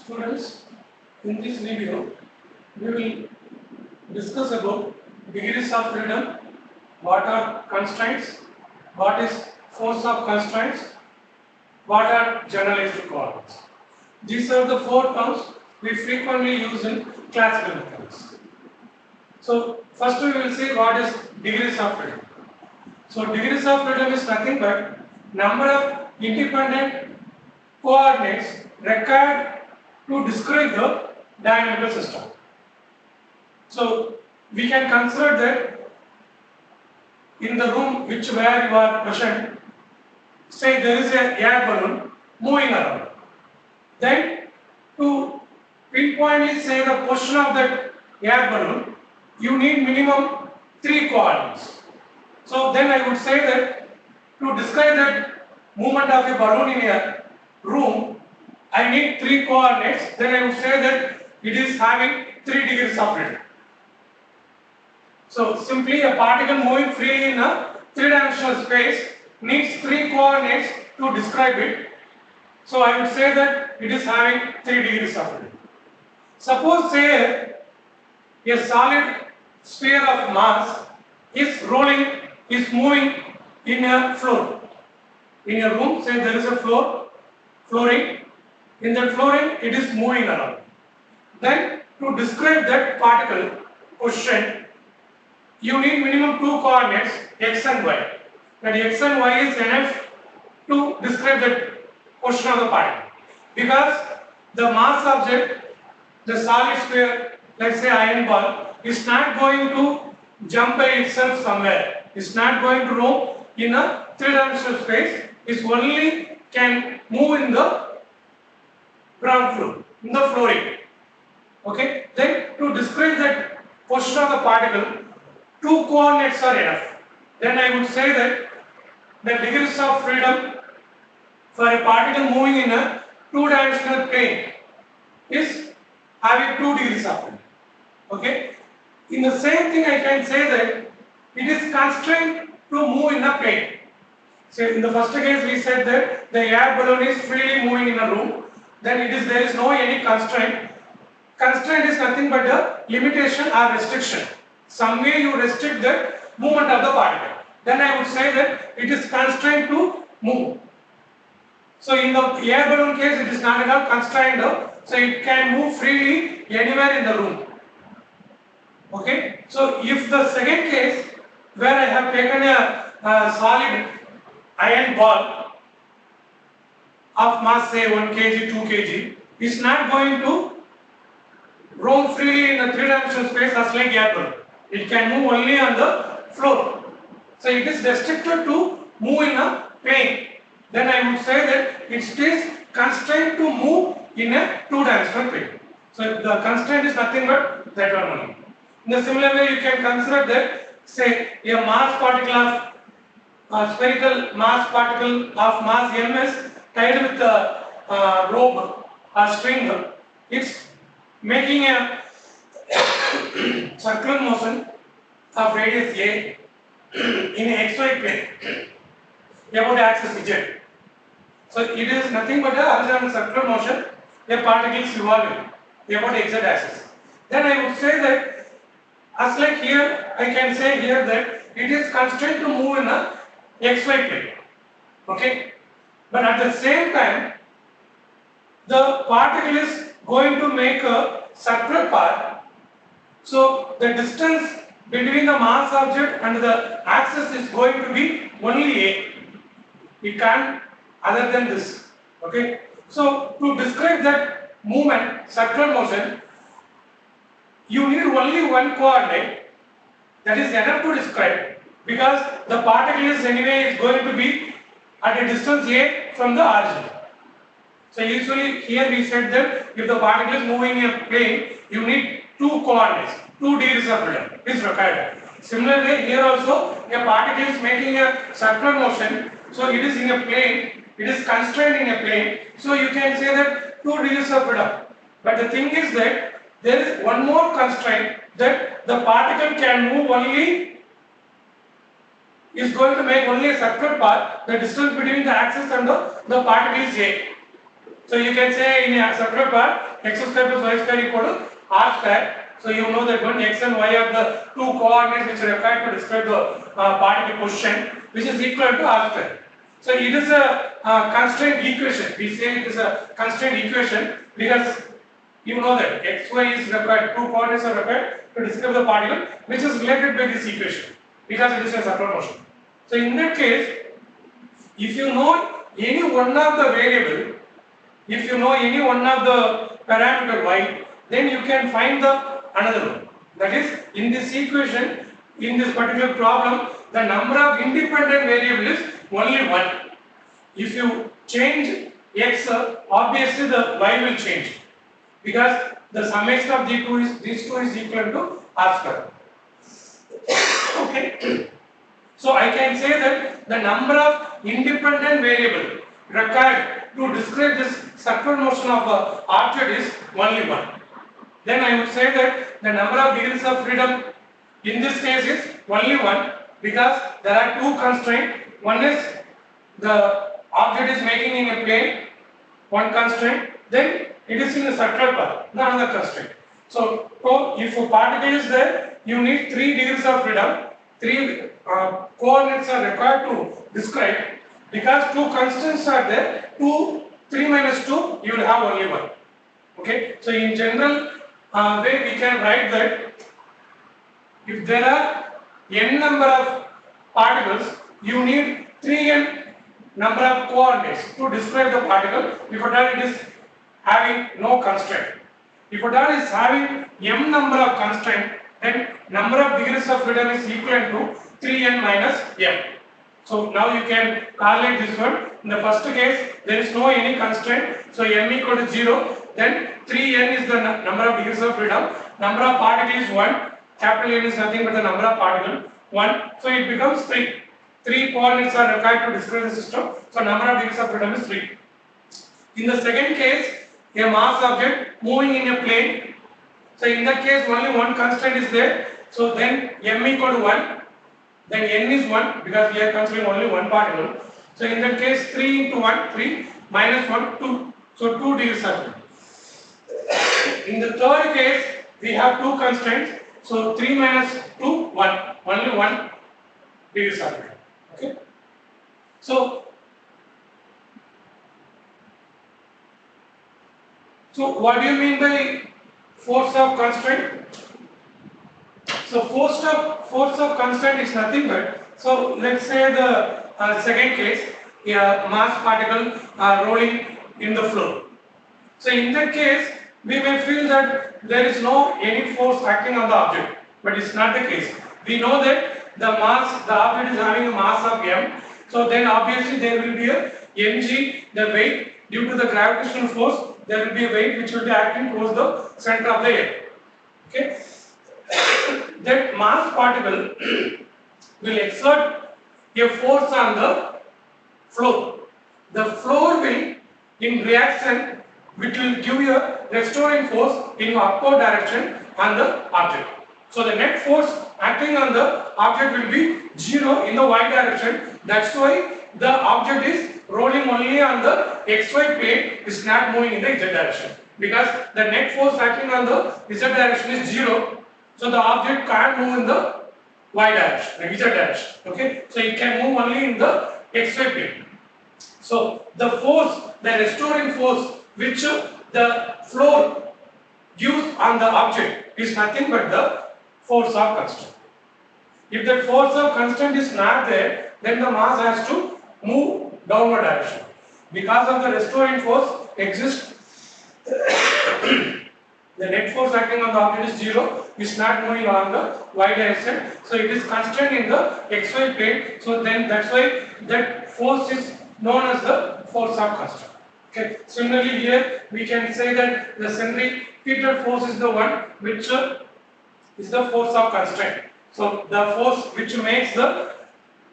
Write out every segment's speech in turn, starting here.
Students, in this video, we will discuss about degrees of freedom, what are constraints, what is force of constraints, what are generalized co-ordinates. These are the four terms we frequently use in classical mechanics. So, first we will see what is degrees of freedom. So, degrees of freedom is nothing but number of independent coordinates required to describe the dynamical system. So we can consider that in the room where you are present, say there is an air balloon moving around. Then to pinpointly say the position of that air balloon, you need minimum 3 coordinates. So then I would say that to describe that movement of a balloon in a room, I need 3 coordinates. Then I would say that it is having 3 degrees of freedom. So simply a particle moving freely in a 3-dimensional space needs 3 coordinates to describe it. So I would say that it is having 3 degrees of freedom. Suppose say a solid sphere of mass is moving in a floor. In a room, say there is a flooring. In that flooring, it is moving around. Then to describe that particle position, you need minimum 2 coordinates x and y. That x and y is enough to describe the position of the particle. Because the mass object, the solid sphere, let's say iron ball, is not going to jump by itself somewhere. It's not going to roam in a 3-dimensional space. It only can move in the ground floor, in the flooring. Okay? Then to describe that position of the particle, 2 coordinates are enough. Then I would say that the degrees of freedom for a particle moving in a 2-dimensional plane is having 2 degrees of freedom. Okay? In the same thing I can say that it is constrained to move in a plane. So in the first case we said that the air balloon is freely moving in a room, then there is no any constraint. Constraint is nothing but a limitation or restriction. Some way you restrict the movement of the particle. Then I would say that it is constrained to move. So in the air balloon case, it is not at all constrained, so it can move freely anywhere in the room. Okay. So if the second case, where I have taken a solid iron ball of mass say 1 kg, 2 kg, is not going to roam freely in a 3-dimensional space as like air balloon. It can move only on the floor. So it is restricted to move in a plane. Then I would say that it is constrained to move in a 2-dimensional plane. So the constraint is nothing but that one only. In the similar way, you can consider that say a mass particle of spherical mass particle of mass ms tied with a rope or string. It's making a circular motion of radius a in a xy plane about axis z. So it is nothing but a horizontal circular motion, a particle is revolving about x axis. Then I would say that as like here, I can say here that it is constrained to move in a xy plane. Okay? But at the same time, the particle is going to make a circular path. So the distance between the mass object and the axis is going to be only a. It can't other than this. Okay? So to describe that movement, circular motion, you need only 1 coordinate. That is enough to describe, because the particle is anyway going to be at a distance a from the origin. So usually here we said that if the particle is moving in a plane, you need 2 coordinates, 2 degrees of freedom is required. Similarly here also a particle is making a circular motion, so it is in a plane, it is constrained in a plane, so you can say that 2 degrees of freedom. But the thing is that there is one more constraint, that the particle can move only, is going to make only a circular path. The distance between the axis and the particle is a. So you can say in a circular path, x square plus y square equal to r square. So you know that when x and y are the two coordinates which are required to describe the particle position, which is equal to r square. So it is a constraint equation. We say it is a constraint equation because you know that x, y is required, two coordinates are required to describe the particle, which is related by this equation because it is a circular motion. So in that case, if you know any one of the variable, if you know any one of the parameter y, then you can find the another one. That is, in this equation, in this particular problem, the number of independent variable is only one. If you change x, obviously the y will change because the summation of these two is equal to r square. Okay. So I can say that the number of independent variable required to describe this circular motion of an object is only one. Then I would say that the number of degrees of freedom in this case is only one because there are two constraints. One is the object is making in a plane, one constraint, then it is in a circular path, another constraint. So if a particle is there, you need 3 degrees of freedom. 3 coordinates are required to describe. Because 2 constants are there, 3 minus 2, you will have only 1. Okay, so in general way we can write that if there are n number of particles, you need 3n number of coordinates to describe the particle if at all it is having no constraint. If at all is having m number of constraint, then number of degrees of freedom is equal to 3n minus m. So now you can correlate this one. In the first case, there is no any constraint, so m equal to 0. Then 3n is the number of degrees of freedom. Number of particles is 1. Capital N is nothing but the number of particles 1. So it becomes 3. 3 coordinates are required to describe the system. So number of degrees of freedom is 3. In the second case, a mass object moving in a plane. So in that case, only one constraint is there. So then m equal to 1. Then n is 1 because we are considering only one particle. So in that case, 3 into 1, 3 minus 1, 2. So 2 degrees of freedom. In the third case, we have two constraints. So 3 minus 2, 1. Only 1 degrees of freedom. Okay. So what do you mean by force of constraint? So force of constraint is nothing but, so let's say the second case, a mass particle rolling in the floor. So in that case, we may feel that there is no any force acting on the object, but it's not the case. We know that the object is having a mass of m, so then obviously there will be a mg, the weight, due to the gravitational force, there will be a weight which will be acting towards the center of the air. Okay. That mass particle will exert a force on the floor. The floor will, in reaction, which will give you a restoring force in upward direction on the object. So the net force acting on the object will be 0 in the y direction. That's why the object is rolling only on the xy plane, is not moving in the z direction. Because the net force acting on the z direction is 0. So the object can't move in the y direction, the z direction. Okay, so it can move only in the xy plane. So the force, the restoring force which the floor gives on the object is nothing but the force of constraint. If the force of constraint is not there, then the mass has to move downward direction. Because of the restoring force exists, the net force acting on the object is 0, is not moving along the y direction, so it is constrained in the xy plane. So then that's why that force is known as the force of constraint. Okay. Similarly here we can say that the centripetal force is the one which is the force of constraint. So the force which makes the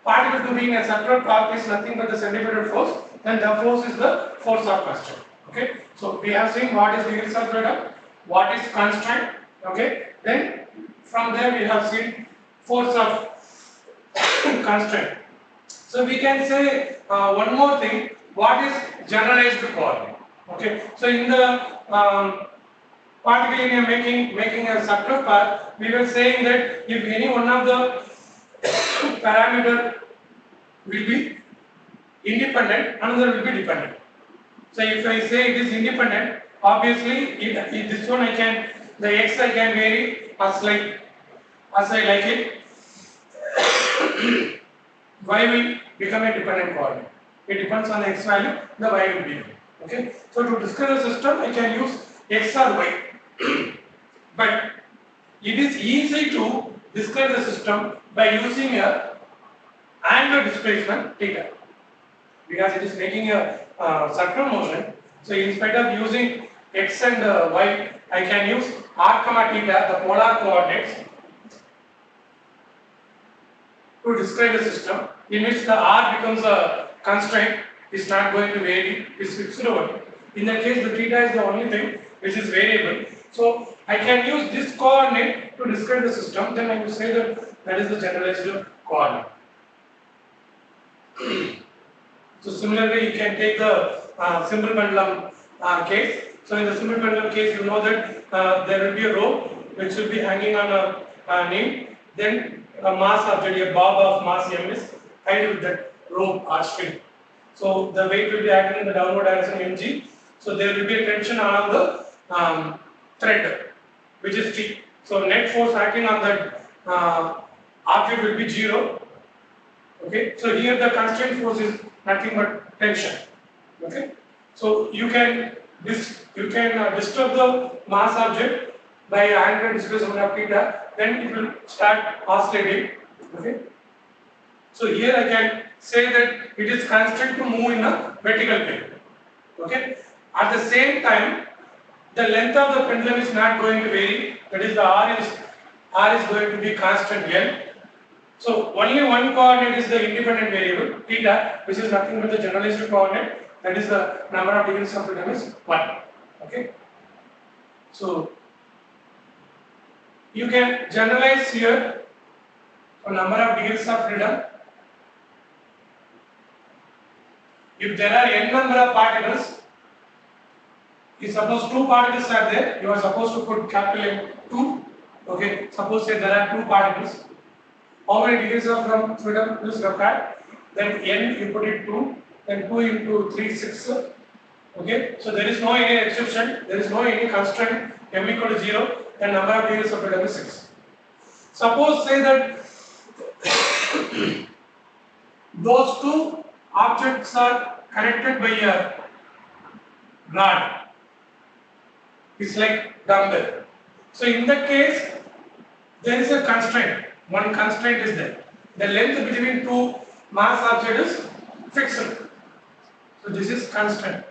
particle to be in a circular path is nothing but the centripetal force, and the force is the force of constraint. Okay. So we have seen what is degrees of freedom, what is constraint. Okay. Then from there we have seen force of constraint. So we can say one more thing. What is generalized coordinate? Okay. So in the particle in a making a circular path, we were saying that if any one of the parameter will be independent, another will be dependent. So if I say it is independent, obviously this one the x I can vary as I like it. Y will become a dependent coordinate. It depends on the x value, the y will be. Okay. So to describe the system, I can use x or y. But it is easy to describe the system by using a angular displacement theta, because it is making a circular motion. So instead of using x and y, I can use r comma theta, the polar coordinates, to describe the system, in which the r becomes a constraint, is not going to vary, is fixed one. In that case, the theta is the only thing which is variable. So I can use this coordinate to describe the system. Then I will say that is the generalized coordinate. So similarly, you can take the simple pendulum case. So in the simple pendulum case, you know that there will be a rope which will be hanging on a nail. Then a mass object, a bob of mass m is tied with that rope or string. So the weight will be acting in the downward direction mg. So there will be a tension on the thread, which is T. So net force acting on that object will be 0. Okay. So here the constraint force is nothing but tension. Okay. So you can disturb the mass object by angular displacement of theta, then it will start oscillating. Okay. So here I can say that it is constant to move in a vertical plane. Okay. At the same time, the length of the pendulum is not going to vary. That is, the r is going to be constant L. So only one coordinate is the independent variable theta, which is nothing but the generalized coordinate. That is the number of degrees of freedom is 1. Okay. So you can generalize here a number of degrees of freedom. If there are n number of particles, if suppose 2 particles are there, you are supposed to put capital M 2. Okay, suppose say there are 2 particles. How many degrees of freedom is required? Then n you put it 2, then 2 into 3 6. Okay, so there is no any exception, there is no any constraint. M equal to 0, then number of degrees of freedom is 6. Suppose say that those 2 objects are connected by a rod. It's like dumbbell. So in that case, there is a constraint. One constraint is there. The length between 2 mass objects is fixed. So this is constraint.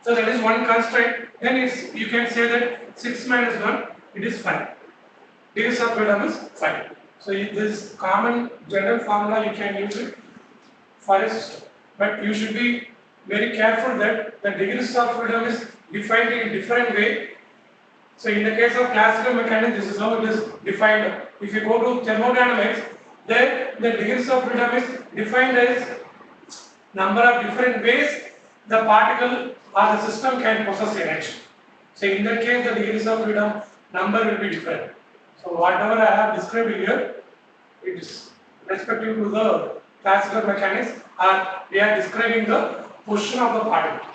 So that is one constraint. Then you can say that 6 minus 1, it is 5. Degrees of freedom is 5. So this common general formula you can use it for a system. But you should be very careful that the degrees of freedom is defined in a different way. So in the case of classical mechanics, this is how it is defined. If you go to thermodynamics, then the degrees of freedom is defined as number of different ways the particle or the system can possess energy. So in that case, the degrees of freedom number will be different. So whatever I have described here, it is respective to the classical mechanics, or we are describing the position of the particle.